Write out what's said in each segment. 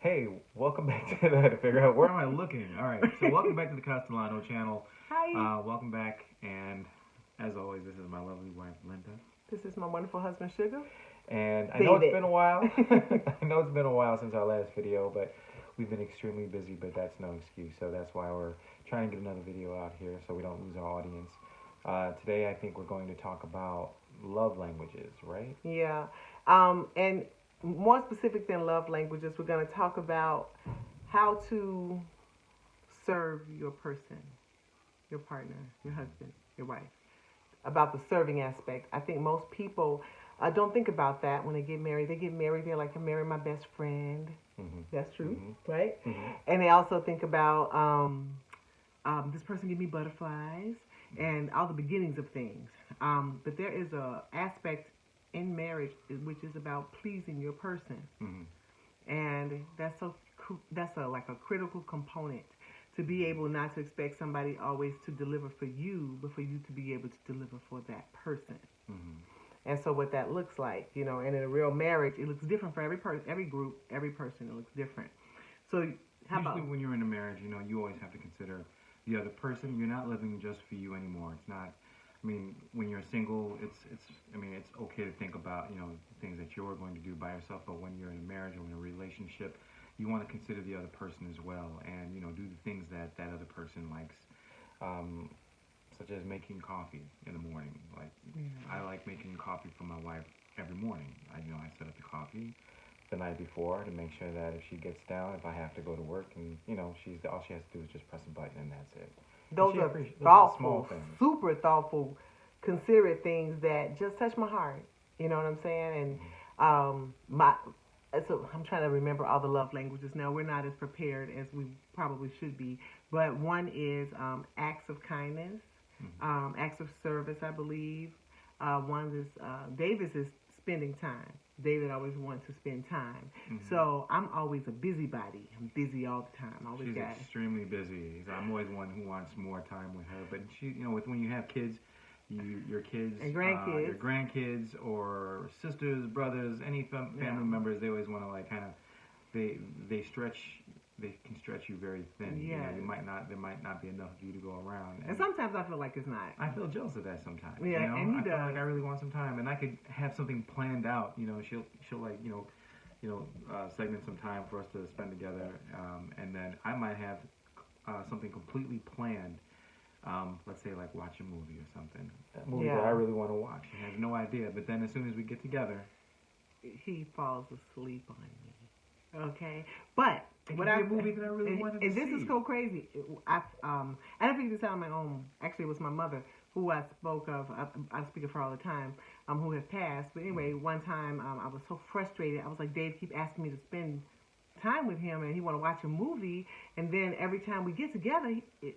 Hey, welcome back to to figure out where am I looking. All right, so welcome back to the Castellano channel. Hi, Welcome back, and as always, this is my lovely wife Linda. this is my wonderful husband, Sugar. And I know it's David. been a while. I know it's been a while since our last video, but we've been extremely busy. But that's no excuse. So that's why we're trying to get another video out here, so we don't lose our audience. Today, I think we're going to talk about love languages, right? Yeah. And more specific than love languages, we're going to talk about how to serve your person, your partner, your husband, your wife. About the serving aspect. I think most people don't think about that when they get married. They get married, they're like, I married my best friend. Mm-hmm. That's true, Mm-hmm. right? Mm-hmm. And they also think about this person give me butterflies and all the beginnings of things. But there is a aspect in marriage which is about pleasing your person, Mm-hmm. and that's a like a critical component to be able not to expect somebody always to deliver for you, but for you to be able to deliver for that person. Mm-hmm. And so what that looks like, and in a real marriage, it looks different for every person, every group, every person. It looks different. So how Usually, about when you're in a marriage, you always have to consider the other person. You're not living just for you anymore. It's not. I mean, when you're single, it's. I mean, it's okay to think about things that you're going to do by yourself. But when you're in a marriage or in a relationship, you want to consider the other person as well, and do the things that that other person likes. Um, Such as making coffee in the morning. Like yeah. I like making coffee for my wife every morning. I set up the coffee the night before to make sure that if she gets down, if I have to go to work, and she's all she has to do is just press a button and that's it. And Those she are appreciates those are the small thoughtful, things. super thoughtful, considerate things that just touch my heart. You know what I'm saying? And my so I'm trying to remember all the love languages now. We're not as prepared as we probably should be, but one is acts of kindness, Mm-hmm. acts of service, I believe. One is Davis is spending time. David always wants to spend time. Mm-hmm. So I'm always a busybody. I'm busy all the time. I always She's got extremely busy. I'm always one who wants more time with her. But with when you have kids, your kids, and your grandkids. grandkids, or sisters, brothers, any Yeah. family members, they always want to like kind of they they stretch they can stretch you very thin. Yes. There might not be enough of you to go around. And sometimes I feel like it's not. I feel jealous of that sometimes. Yeah, and he I feel does. like I really want some time, and I could have something planned out. She'll like segment some time for us to spend together, and then I might have something completely planned. Let's say like watch a movie or something. A movie that I Yeah. really want to watch. She has no idea, but then as soon as we get together, He falls asleep on me. Okay, but it what could I be a movie that I really wanted to and this is see. so crazy. I didn't figure this out on my own. Actually, it was my mother who I spoke of. I speak of her all the time. Who has passed. But anyway, one time I was so frustrated. I was like, Dave keep asking me to spend time with him, and he want to watch a movie, and then every time we get together,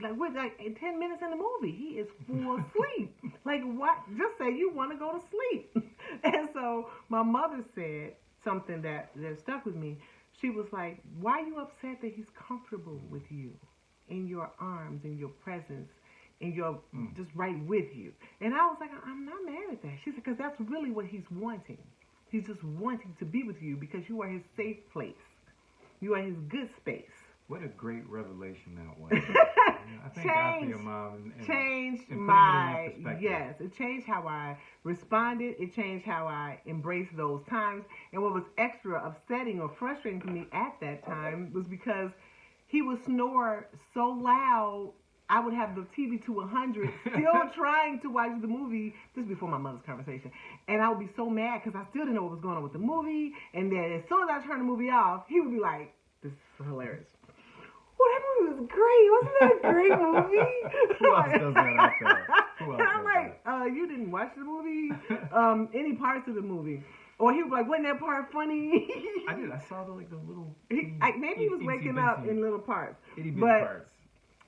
like we're like 10 minutes in the movie, he is full asleep. Like, what? Just say you want to go to sleep. And so my mother said something that stuck with me. She was like, why are you upset that he's comfortable with you, in your arms, in your presence, in your just right with you? And I was like, I'm not mad at that. She said, because that's really what he's wanting. He's just wanting to be with you because you are his safe place. You are his good space. What a great revelation that was. I thank God for your mom Changed and putting it in that my perspective. yes. It changed how I responded. It changed how I embraced those times. And what was extra upsetting or frustrating to me at that time was because he would snore so loud. I would have the TV to 100, still trying to watch the movie. This is before my mother's conversation, and I would be so mad because I still didn't know what was going on with the movie. And then as soon as I turned the movie off, he would be like, "This is hilarious." Well, that movie was great. Wasn't that a great movie? Who else does that out there? Who else And I'm does like, you didn't watch the movie? Any parts of the movie? Or he was like, wasn't that part funny? I did. I saw the little. Maybe he was waking up in little parts. Itty bitty But parts.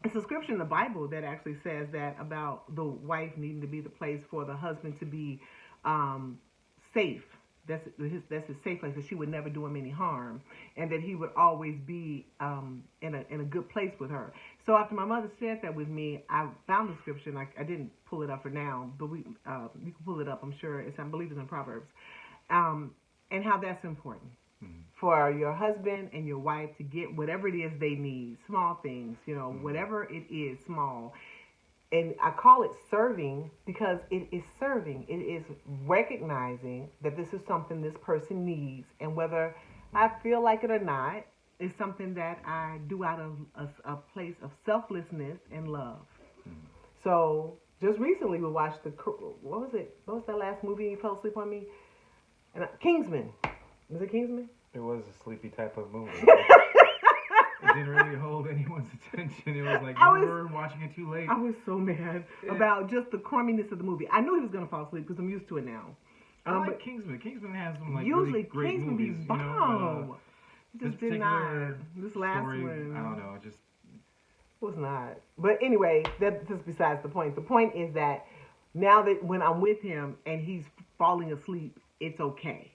it's a scripture in the Bible that actually says that about the wife needing to be the place for the husband to be safe. That's his safe place. That she would never do him any harm, and that he would always be in a good place with her. So after my mother shared that with me, I found the scripture. And I didn't pull it up for now, but you can pull it up. I'm sure I believe it's in Proverbs, and how that's important. for your husband and your wife to get whatever it is they need, small things, whatever it is, small. And I call it serving because it is serving. It is recognizing that this is something this person needs, and whether I feel like it or not, it's something that I do out of a place of selflessness and love. So just recently we watched what was it? What was that last movie you fell asleep on me? Kingsman. Was it Kingsman? It was a sleepy type of movie. It didn't really hold anyone's attention. It was like we were watching it too late. I was so mad about just the crumminess of the movie. I knew he was going to fall asleep because I'm used to it now. I like Kingsman. Kingsman has some usually really great Kingsman movies. Be bomb. Just did not. This last story, one. I don't know. It just was not. But anyway, that's just besides the point. The point is that now that when I'm with him and he's falling asleep, it's okay.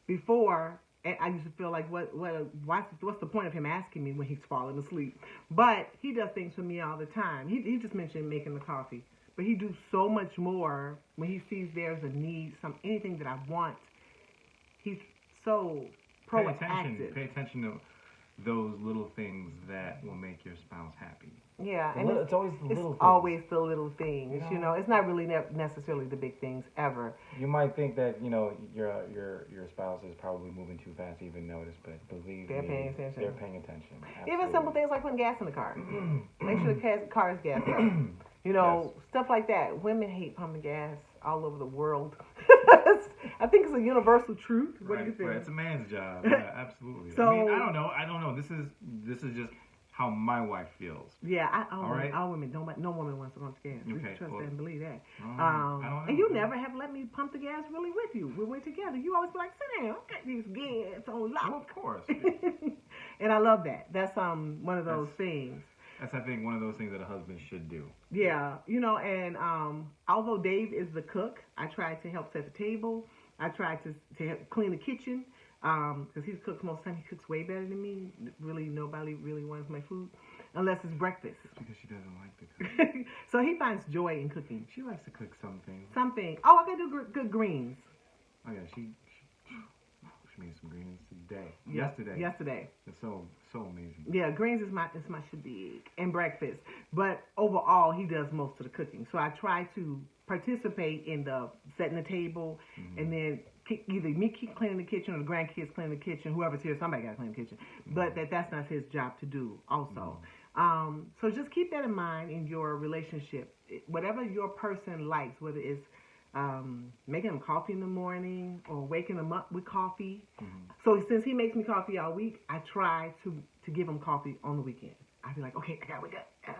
Before, I used to feel like, what's the point of him asking me when he's falling asleep? But he does things for me all the time. He just mentioned making the coffee. But he do so much more when he sees there's a need, anything that I want. He's so proactive. Pay attention to those little things that will make your spouse happy. Yeah, and it's always the little things. Always the little things. It's not really necessarily the big things ever. You might think that your spouse is probably moving too fast to even notice, but believe me, paying attention. They're paying attention. Absolutely. Even simple things like putting gas in the car. Make sure the car is gassed up. Stuff like that. Women hate pumping gas all over the world. I think it's a universal truth. What do you think? Right. It's a man's job. Yeah, absolutely. So, I don't know. This is just how my wife feels. Yeah, all women. No woman wants to pump the gas. Okay, you can trust that and believe that. I don't know. And you never have let me pump the gas really with you. We went together. You always be like, sit down, I got these gas on lock. Well, of course. And I love that. That's one of those things. That's, I think, one of those things that a husband should do. Yeah, and although Dave is the cook, I try to help set the table. I try to help clean the kitchen because he cooks most of the time. He cooks way better than me. Really, nobody really wants my food unless it's breakfast. It's because she doesn't like to cook. So he finds joy in cooking. She likes to cook something. Oh, I can do good greens. Oh, yeah, she made some greens today. Yesterday. It's so amazing. Yeah, greens is my shebig and breakfast. But overall, he does most of the cooking. So I try to participate in the setting the table, and then either me keep cleaning the kitchen or the grandkids cleaning the kitchen. Whoever's here, somebody got to clean the kitchen. But that's not his job to do also. So just keep that in mind in your relationship. Whatever your person likes, whether it's making them coffee in the morning or waking them up with coffee. So since he makes me coffee all week, I try to give him coffee on the weekend. I be like, okay, I gotta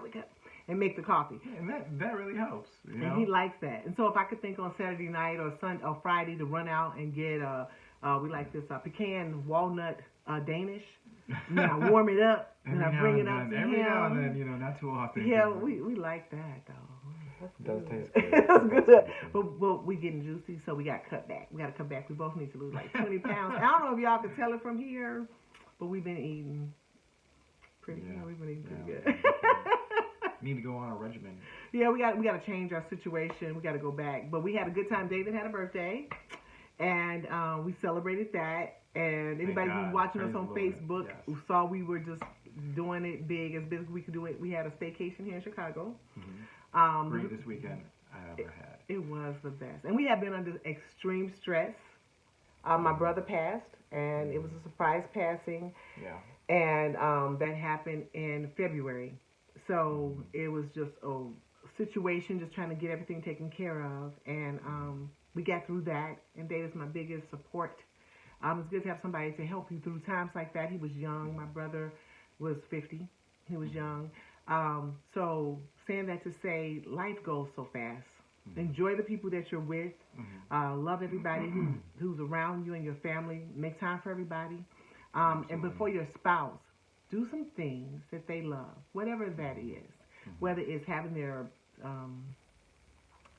wake up and make the coffee. Yeah, and that really helps. And he likes that. And so if I could think on Saturday night or Sunday or Friday to run out and get we like this pecan walnut Danish. And then I warm it up and I bring it up to him. Every now and then, not too often. Yeah, we like that though. It does taste good. It's good. But we getting juicy, so we got to cut back. We got to cut back. We both need to lose like 20 pounds. I don't know if y'all can tell it from here, but we've been eating pretty good. Need to go on a regimen. Yeah, we got to change our situation. We got to go back. But we had a good time. David had a birthday, and we celebrated that. And anybody who's watching us on Facebook saw we were just doing it big as we could do it. We had a staycation here in Chicago. Greatest weekend I ever had. It was the best. And we have been under extreme stress. My brother passed, and it was a surprise passing. Yeah. And that happened in February. So it was just a situation, just trying to get everything taken care of. And we got through that. And David's my biggest support. It's good to have somebody to help you through times like that. He was young. My brother was 50. He was young. So saying that to say life goes so fast. Enjoy the people that you're with. Love everybody who's around you and your family. Make time for everybody. And before your spouse, do some things that they love, whatever that is. Whether it's having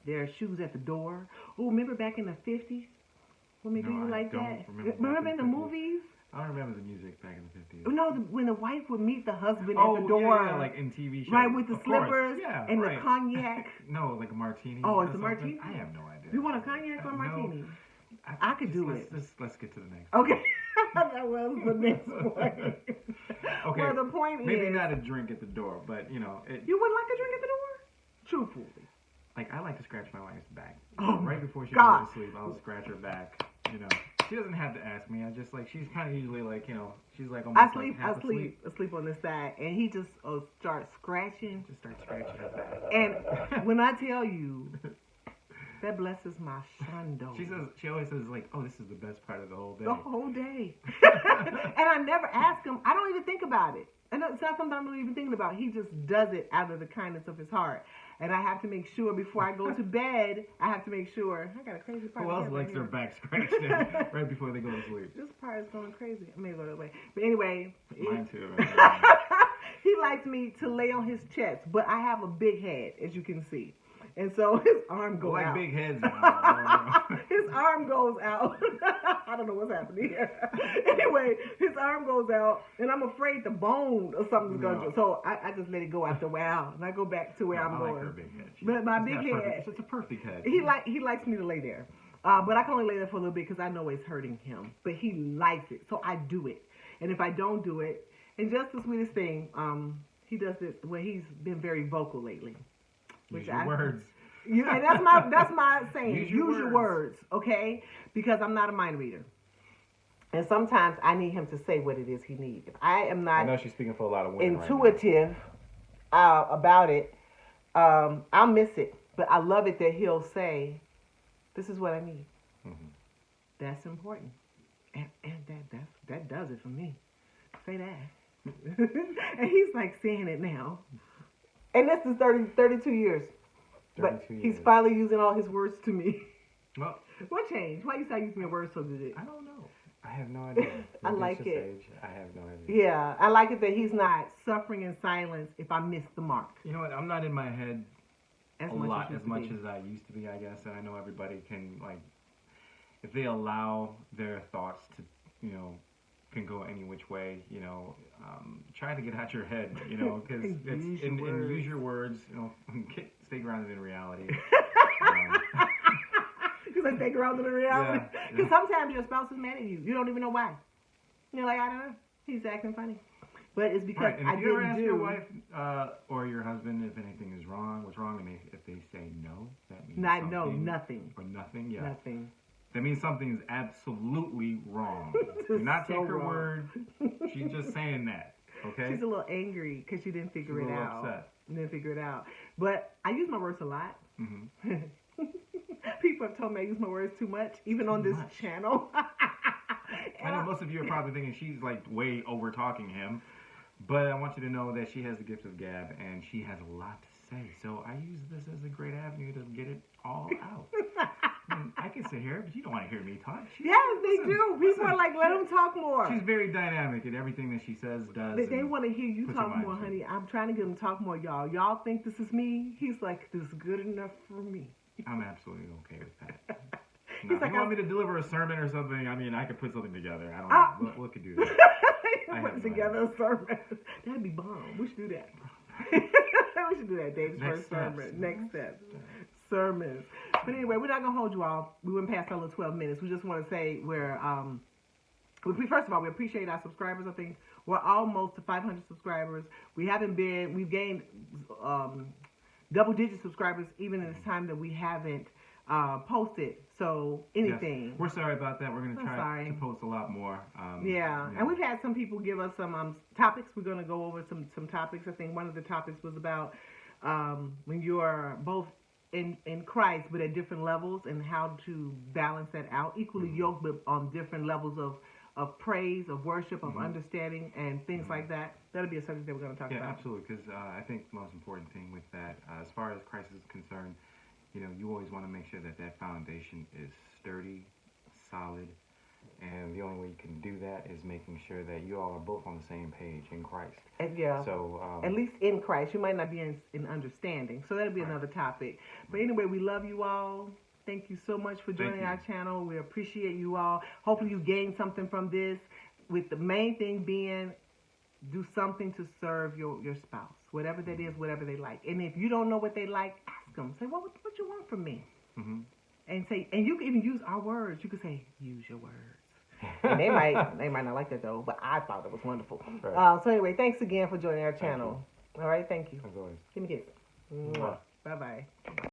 their shoes at the door. Oh, remember back in the 50s? Women do you like that? Remember in the movies? I don't remember the music back in the 50s. No, when the wife would meet the husband at the door. Yeah, like in TV shows. Right, with the slippers and the cognac. No, like a martini. Oh, it's a martini? I have no idea. You want a cognac or a martini? I could do it. Let's get to the next. Okay. That was the next point. Okay. Well, the point maybe is, not a drink at the door, but you wouldn't like a drink at the door? Truthfully. like I like to scratch my wife's back. Oh Right before she God. goes to sleep, I'll scratch her back. She doesn't have to ask me. I just like she's kind of usually like she's like almost like half asleep on this side, and he just starts scratching. Just start scratching her back. And when I tell you, that blesses my shundo. She always says like, oh, this is the best part of the whole day. The whole day. And I never ask him. I don't even think about it. And it's not something I'm even thinking about. He just does it out of the kindness of his heart. And I have to make sure before I go to bed, I got a crazy part. Who else likes their back scratched right before they go to sleep? This part is going crazy. I may go that way. But anyway. Mine too. He likes me to lay on his chest. But I have a big head, as you can see. And so his arm goes out. Big heads now. His arm goes out. I don't know what's happening here. Anyway, his arm goes out, and I'm afraid the bone or something's going to. So I just let it go after a while, and I go back to where I'm going. I like her big head. But my big head. It's a perfect head. He likes me to lay there, but I can only lay there for a little bit because I know it's hurting him. But he likes it, so I do it. And if I don't do it, and just the sweetest thing, he does this. Well, he's been very vocal lately. Use your words. Yeah, and that's my saying. Use your words, okay? Because I'm not a mind reader, and sometimes I need him to say what it is he needs. If I am not, I know she's speaking for a lot of women. Intuitive about it, I'll miss it. But I love it that he'll say, "This is what I need." Mm-hmm. That's important, and that does it for me. Say that, and he's like saying it now. And this is 32 years. But he's finally using all his words to me. Well, what changed? Why you start using your words so good? I don't know. I have no idea. I like it. I have no idea. Yeah, I like it that he's not suffering in silence if I miss the mark. You know what? I'm not in my head as much as I used to be, I guess. And I know everybody can, like, if they allow their thoughts to, can go any which way, try to get out your head, because and use your words, stay grounded in reality. You like stay grounded in reality? Because sometimes your spouse is mad at you. You don't even know why. You're like, I don't know. He's acting funny. But it's because right. And if you ever ask your wife or your husband if anything is wrong, what's wrong, and if they say no, that means nothing. Or nothing, yeah. Nothing. That means something is absolutely wrong. Do not take her word. She's just saying that. Okay. She's a little angry because she didn't figure it out. Upset. Didn't figure it out. But I use my words a lot. Mm-hmm. People have told me I use my words too much, even on this channel. I know most of you are probably thinking she's like way over talking him, but I want you to know that she has the gift of gab and she has a lot to say. So I use this as a great avenue to get it all out. I can sit here, but you don't want to hear me talk. Yes, they do. People are like, let them talk more. She's very dynamic in everything that she says, does. They want to hear you talk more, honey. I'm trying to get them to talk more, y'all. Y'all think this is me? He's like, this is good enough for me. I'm absolutely okay with that. No, if you want me to deliver a sermon or something, I mean, I could put something together. I don't know. What could do that? Put together a sermon. That'd be bomb. We should do that. We should do that, Dave's first sermon. Next step. Sermons. But anyway, we're not going to hold you all. We went past our little 12 minutes. We just want to say first of all, we appreciate our subscribers. I think we're almost to 500 subscribers. We've gained double-digit subscribers even in this time that we haven't posted. So anything. Yes. We're sorry about that. We're going to try to post a lot more. And we've had some people give us some topics. We're going to go over some topics. I think one of the topics was about when you are both in Christ, but at different levels, and how to balance that out. Equally yoked, but on different levels of praise, of worship, of understanding, and things like that. That'll be a subject that we're going to talk about. Yeah, absolutely, because I think the most important thing with that, as far as Christ is concerned, you always want to make sure that foundation is sturdy, solid, and the only way you can do that is making sure that you all are both on the same page in Christ. So at least in Christ, you might not be in understanding. So that'll be another topic. But anyway, we love you all. Thank you so much for joining our channel. We appreciate you all. Hopefully you gained something from this. With the main thing being, do something to serve your spouse, whatever that is, whatever they like. And if you don't know what they like, ask them. Say, what you want from me? Mm-hmm. And you can even use our words. You can say, use your words. And they might not like that though, but I thought it was wonderful. Right. So anyway, thanks again for joining our Thank channel. All right, thank you. As always. Give me a kiss. Mwah.